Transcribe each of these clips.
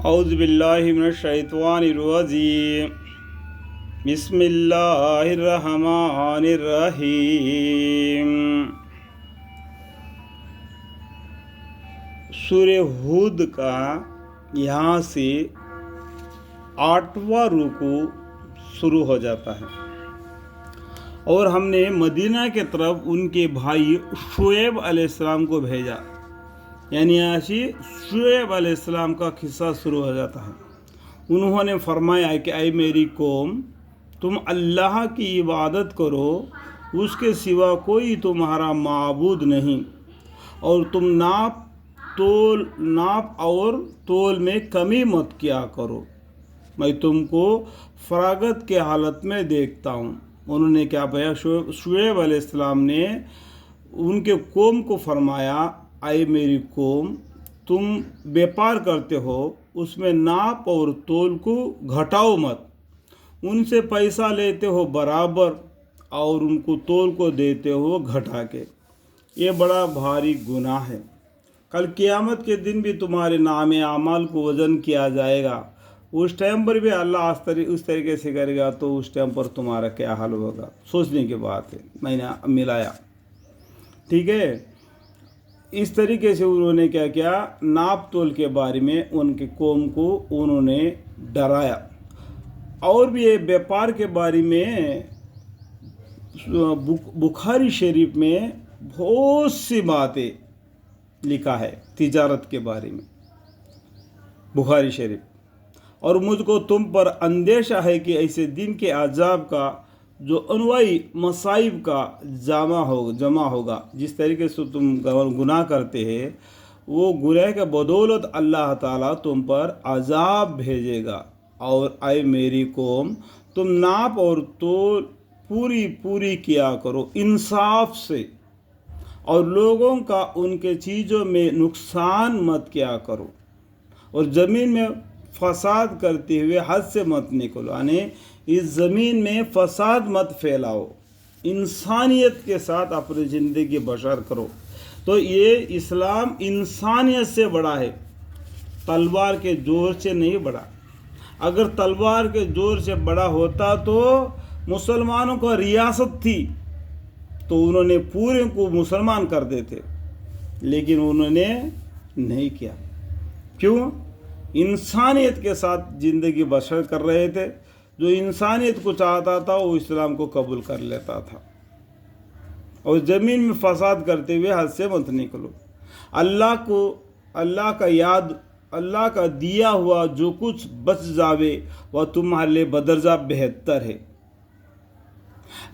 اعوذ باللہ من الشیطان الرجیم بسم اللہ الرحمن الرحیم۔ سورہ ہود کا یہاں سے 8واں رکوع شروع ہو جاتا ہے، اور ہم نے مدینہ کے طرف ان کے بھائی شعیب علیہ السلام کو بھیجا، یعنی ایسی شعیب علیہ السلام کا قصہ شروع ہو جاتا ہے۔ انہوں نے فرمایا کہ اے میری قوم، تم اللہ کی عبادت کرو، اس کے سوا کوئی تمہارا معبود نہیں، اور تم ناپ اور تول میں کمی مت کیا کرو، میں تم کو فراغت کے حالت میں دیکھتا ہوں۔ انہوں نے کیا کہا؟ شعیب علیہ السلام نے ان کے قوم کو فرمایا، اے میری قوم، تم بیپار کرتے ہو، اس میں ناپ اور تول کو گھٹاؤ مت، ان سے پیسہ لیتے ہو برابر اور ان کو تول کو دیتے ہو گھٹا کے، یہ بڑا بھاری گناہ ہے۔ کل قیامت کے دن بھی تمہارے نام اعمال کو وزن کیا جائے گا، اس ٹائم پر بھی اللہ اس طریقے سے کرے گا، تو اس ٹائم پر تمہارا کیا حال ہوگا؟ سوچنے کی بات ہے۔ میں نے ملایا، ٹھیک ہے۔ اس طریقے سے انہوں نے کیا کیا؟ ناپ تول کے بارے میں ان کی قوم کو انہوں نے ڈرایا، اور بھی یہ بیپار کے بارے میں بخاری شریف میں بہت سی باتیں لکھا ہے تجارت کے بارے میں، بخاری شریف۔ اور مجھ کو تم پر اندیشہ ہے کہ ایسے دن کے عذاب کا جو انواعی مصائب کا جمع ہوگا، جس طریقے سے تم گناہ کرتے ہیں، وہ گناہ کے بدولت اللہ تعالیٰ تم پر عذاب بھیجے گا۔ اور اے میری قوم، تم ناپ اور تول پوری کیا کرو انصاف سے، اور لوگوں کا ان کے چیزوں میں نقصان مت کیا کرو، اور زمین میں فساد کرتے ہوئے حد سے مت نکلو، یعنی اس زمین میں فساد مت پھیلاؤ، انسانیت کے ساتھ اپنی زندگی بسر کرو۔ تو یہ اسلام انسانیت سے بڑا ہے، تلوار کے زور سے نہیں بڑا۔ اگر تلوار کے زور سے بڑا ہوتا تو مسلمانوں کو ریاست تھی تو انہوں نے پورے کو مسلمان کر دیتے، لیکن انہوں نے نہیں کیا۔ کیوں؟ انسانیت کے ساتھ زندگی بسر کر رہے تھے۔ جو انسانیت کو چاہتا تھا وہ اسلام کو قبول کر لیتا تھا۔ اور زمین میں فساد کرتے ہوئے حد سے مت نکلو۔ اللہ کا دیا ہوا جو کچھ بچ جاوے وہ تمہارے لیے بدرجہ بہتر ہے۔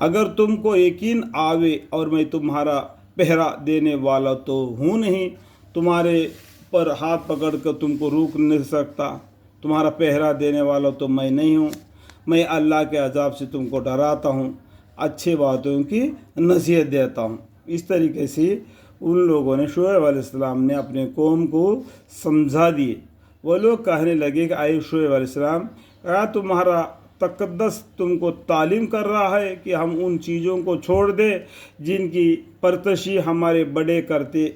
اگر تم کو یقین آوے اور میں تمہارا پہرا دینے والا تو ہوں نہیں، تمہارے پر ہاتھ پکڑ کر تم کو روک نہیں سکتا، تمہارا پہرا دینے والا تو میں نہیں ہوں، میں اللہ کے عذاب سے تم کو ڈراتا ہوں، اچھے باتوں کی نصیحت دیتا ہوں۔ اس طریقے سے ان لوگوں نے، شعیب علیہ السلام نے اپنے قوم کو سمجھا دیے۔ وہ لوگ کہنے لگے کہ اے شعیب علیہ السلام، کیا تمہارا تقدس تم کو تعلیم کر رہا ہے کہ ہم ان چیزوں کو چھوڑ دیں جن کی پرستش ہمارے بڑے کرتے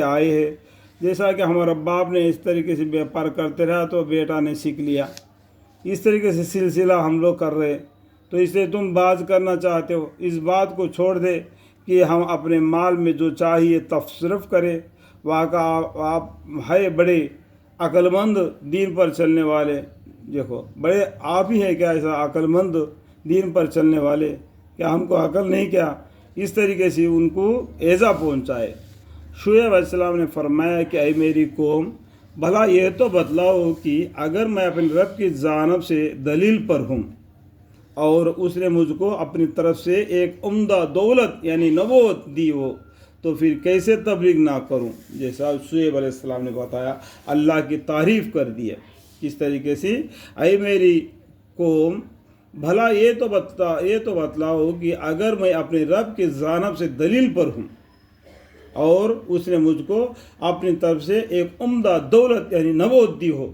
آئے ہیں؟ جیسا کہ ہمارا باپ نے اس طریقے سے بیپار کرتے رہا تو بیٹا نے سیکھ لیا، اس طریقے سے سلسلہ ہم لوگ کر رہے، تو اس سے تم باز کرنا چاہتے ہو۔ اس بات کو چھوڑ دے کہ ہم اپنے مال میں جو چاہیے تصرف کریں۔ واقعہ آپ ہے بڑے عقل مند دین پر چلنے والے، دیکھو بڑے آپ ہی ہیں کیا ایسا عقل مند دین پر چلنے والے، کیا ہم کو عقل نہیں کیا؟ اس طریقے سے ان کو ایذا پہنچائے۔ شعیب علیہ السلام نے فرمایا کہ اے میری قوم، بھلا یہ تو بتلاؤ کہ اگر میں اپنے رب کی جانب سے دلیل پر ہوں اور اس نے مجھ کو اپنی طرف سے ایک عمدہ دولت یعنی نبوت دی ہو، تو پھر کیسے تبلیغ نہ کروں؟ جیسا شعیب علیہ السلام نے بتایا، اللہ کی تعریف کر دی ہے۔ اس طریقے سے اے میری قوم، بھلا یہ تو بتلاؤ کہ اگر میں اپنے رب کی جانب سے دلیل پر ہوں اور اس نے مجھ کو اپنی طرف سے ایک عمدہ دولت یعنی نبوت دی ہو،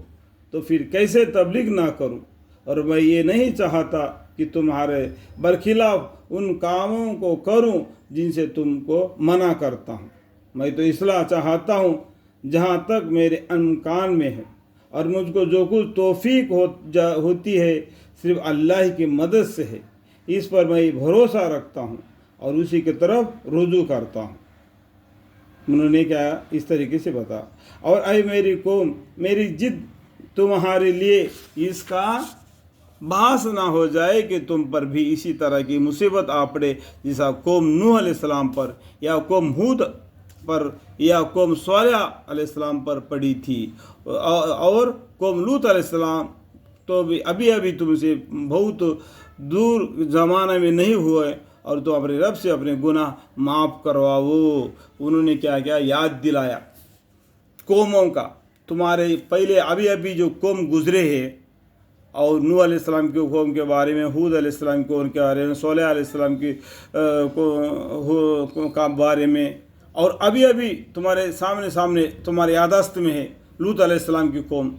تو پھر کیسے تبلیغ نہ کروں؟ اور میں یہ نہیں چاہتا کہ تمہارے برخلاف ان کاموں کو کروں جن سے تم کو منع کرتا ہوں۔ میں تو اصلاح چاہتا ہوں جہاں تک میرے امکان میں ہے۔ اور مجھ کو جو کچھ توفیق ہوتی ہے صرف اللہ کی مدد سے ہے، اس پر میں بھروسہ رکھتا ہوں اور اسی کی طرف رجوع کرتا ہوں۔ انہوں نے کیا اس طریقے سے بتا، اور اے میری قوم، میری جد تمہارے لیے اس کا باعث نہ ہو جائے کہ تم پر بھی اسی طرح کی مصیبت آ پڑے جیسا قوم نوح علیہ السلام پر، یا قوم ہود پر، یا قوم صالح علیہ السلام پر پڑی تھی، اور قوم لوط علیہ السلام تو بھی ابھی تم سے بہت دور زمانہ میں نہیں ہوئے، اور تو اپنے رب سے اپنے گناہ معاف کرواؤ۔ انہوں نے کیا کیا، یاد دلایا قوموں کا، تمہارے پہلے ابھی جو قوم گزرے ہیں، اور نوح علیہ السلام کی قوم کے بارے میں، ہود علیہ السلام کی قوم کے بارے میں، صالح علیہ السلام کی کا بارے میں، اور ابھی تمہارے سامنے تمہارے یادداشت میں ہے لوط علیہ السلام کی قوم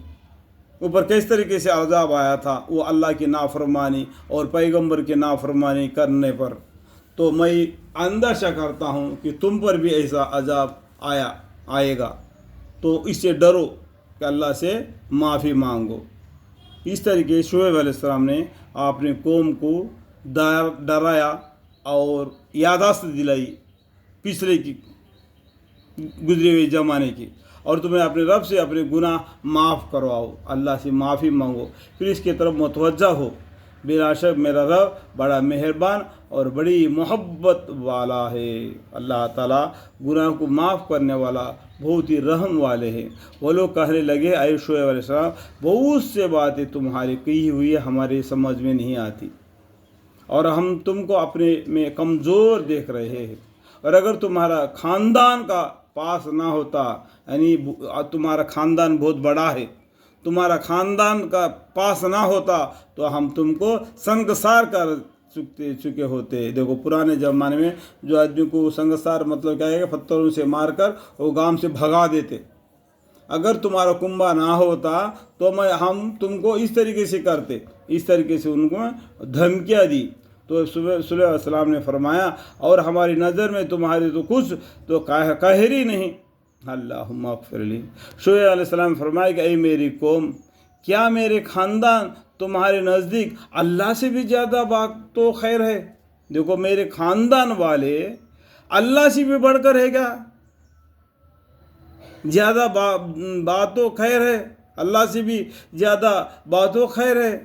اوپر کس طریقے سے عذاب آیا تھا، وہ اللہ کی نافرمانی اور پیغمبر کی نافرمانی کرنے پر۔ تو میں اندیشہ کرتا ہوں کہ تم پر بھی ایسا عذاب آئے گا، تو اس سے ڈرو کہ اللہ سے معافی مانگو۔ اس طریقے شعیب علیہ السلام نے اپنی قوم کو ڈرایا اور یادداشت دلائی پچھلے کی گزرے ہوئے زمانے کی، اور تمہیں اپنے رب سے اپنے گناہ معاف کرواؤ، اللہ سے معافی مانگو، پھر اس کی طرف متوجہ ہو۔ بلا شک میرا رب بڑا مہربان اور بڑی محبت والا ہے۔ اللہ تعالیٰ گناہ کو معاف کرنے والا، بہت ہی رحم والے ہیں۔ وہ لوگ کہنے لگے، اے شعیب علیہ السلام، بہت سے باتیں تمہاری کہی ہوئی ہمارے سمجھ میں نہیں آتی، اور ہم تم کو اپنے میں کمزور دیکھ رہے ہیں، اور اگر تمہارا خاندان کا پاس نہ ہوتا، یعنی تمہارا خاندان بہت بڑا ہے، تمہارا خاندان کا پاس نہ ہوتا تو ہم تم کو سنگسار کر چکے ہوتے۔ دیکھو پرانے زمانے میں جو آدمی کو سنگسار مطلب کیا ہے کہ پتھروں سے مار کر وہ گاؤں سے بھگا دیتے۔ اگر تمہارا کنبہ نہ ہوتا تو ہم تم کو اس طریقے سے کرتے، اس طریقے سے ان کو دھمکیاں دی۔ تو صلی اللہ علیہ وسلم نے فرمایا، اور ہماری نظر میں تمہاری تو کچھ تو قاہر ہی نہیں، اللہم اغفر لی۔ شعیب علیہ السلام نے فرمایا کہ اے میری قوم، کیا میرے خاندان تمہارے نزدیک اللہ سے بھی زیادہ بات تو خیر ہے؟ دیکھو میرے خاندان والے اللہ سے بھی بڑھ کر ہے کیا؟ زیادہ بات تو خیر ہے، اللہ سے بھی زیادہ بات و خیر ہے،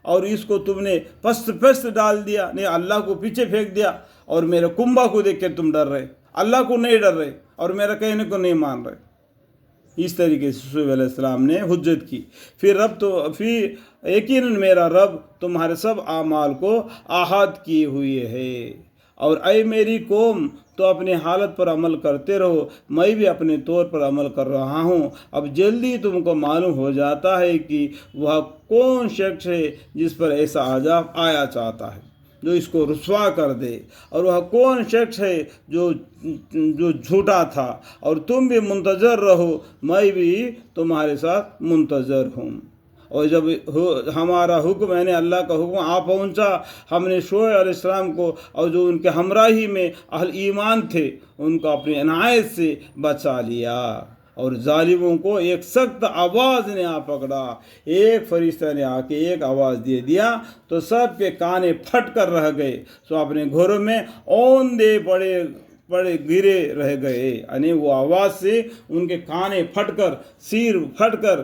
اور اس کو تم نے پست ڈال دیا، نہیں اللہ کو پیچھے پھینک دیا، اور میرے کنبہ کو دیکھ کے تم ڈر رہے، اللہ کو نہیں ڈر رہے، اور میرا کہنے کو نہیں مان رہے۔ اس طریقے سے شعیب علیہ السلام نے حجت کی۔ پھر یقیناً میرا رب تمہارے سب اعمال کو احاطہ کیے ہوئے ہے، اور اے میری قوم، تو اپنی حالت پر عمل کرتے رہو، میں بھی اپنے طور پر عمل کر رہا ہوں۔ اب جلدی تم کو معلوم ہو جاتا ہے کہ وہ کون شخص ہے جس پر ایسا عذاب آیا چاہتا ہے، جو اس کو رسوا کر دے، اور وہ کون شخص ہے جو جھوٹا تھا، اور تم بھی منتظر رہو، میں بھی تمہارے ساتھ منتظر ہوں۔ اور جب ہمارا حکم یعنی اللہ کا حکم آ پہنچا، ہم نے شعیب علیہ السلام کو اور جو ان کے ہمراہی میں اہل ایمان تھے ان کو اپنی عنایت سے بچا لیا، اور ظالموں کو ایک سخت آواز نے آ پکڑا۔ ایک فرشتہ نے آ کے ایک آواز دے دیا تو سب کے کانے پھٹ کر رہ گئے، سو اپنے گھروں میں اوندے پڑے گرے رہ گئے، یعنی وہ آواز سے ان کے کانے پھٹ کر، سیر پھٹ کر،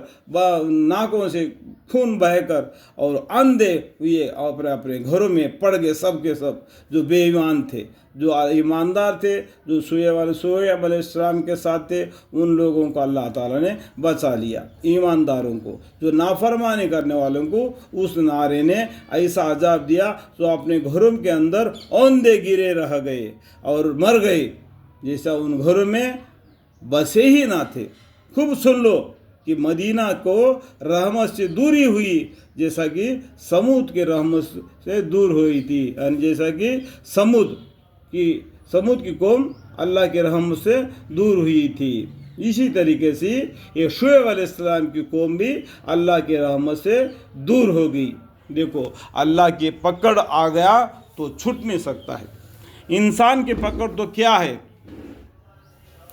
ناکوں سے خون بہہ کر، اور اندھے ہوئے اپنے گھروں میں پڑ گئے، سب کے سب جو بے ایمان تھے۔ جو ایماندار تھے، جو شعیب علیہ السلام کے ساتھ تھے، ان لوگوں کو اللہ تعالیٰ نے بچا لیا۔ ایمانداروں کو، جو نافرمانی کرنے والوں کو اس نعرے نے ایسا عذاب دیا تو اپنے گھروں کے اندر اوندے گرے رہ گئے اور مر گئے، جیسا ان گھروں میں بسے ہی نہ تھے۔ خوب سن لو کہ مدینہ کو رحمت سے دوری ہوئی، جیسا کہ سمود کے رحمت سے دور ہوئی تھی، یعنی جیسا کہ سمود کی قوم اللہ کے رحمت سے دور ہوئی تھی، اسی طریقے سے یہ شعیب علیہ السلام کی قوم بھی اللہ کے رحمت سے دور ہو گئی۔ دیکھو اللہ کی پکڑ آ گیا تو چھوٹ نہیں سکتا ہے۔ انسان کی پکڑ تو کیا ہے،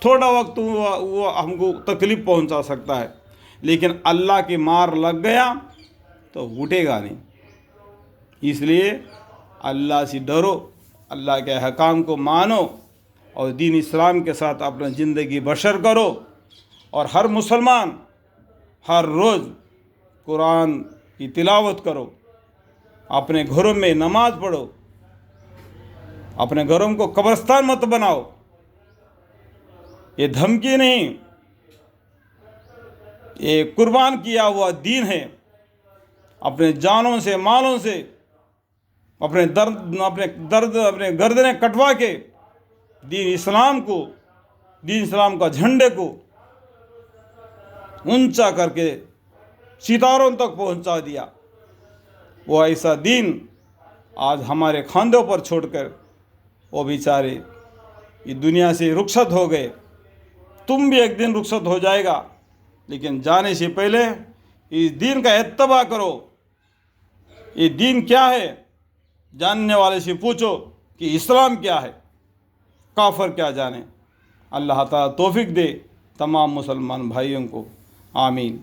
تھوڑا وقت وہ ہم کو تکلیف پہنچا سکتا ہے، لیکن اللہ کی مار لگ گیا تو اٹھے گا نہیں. اس لیے اللہ سے ڈرو، اللہ کے احکام کو مانو اور دین اسلام کے ساتھ اپنا زندگی بسر کرو. اور ہر مسلمان ہر روز قرآن کی تلاوت کرو، اپنے گھروں میں نماز پڑھو، اپنے گھروں کو قبرستان مت بناؤ. یہ دھمکی نہیں، یہ قربان کیا ہوا دین ہے. اپنے جانوں سے مالوں سے اپنے گردنیں کٹوا کے دین اسلام کا جھنڈے کو اونچا کر کے ستاروں تک پہنچا دیا. وہ ایسا دین آج ہمارے کھاندوں پر چھوڑ کر وہ بیچارے یہ دنیا سے رخصت ہو گئے. تم بھی ایک دن رخصت ہو جائے گا، لیکن جانے سے پہلے اس دین کا اتباع کرو. یہ دین کیا ہے؟ جاننے والے سے پوچھو کہ اسلام کیا ہے، کافر کیا جانے. اللہ تعالیٰ توفیق دے تمام مسلمان بھائیوں کو. آمین.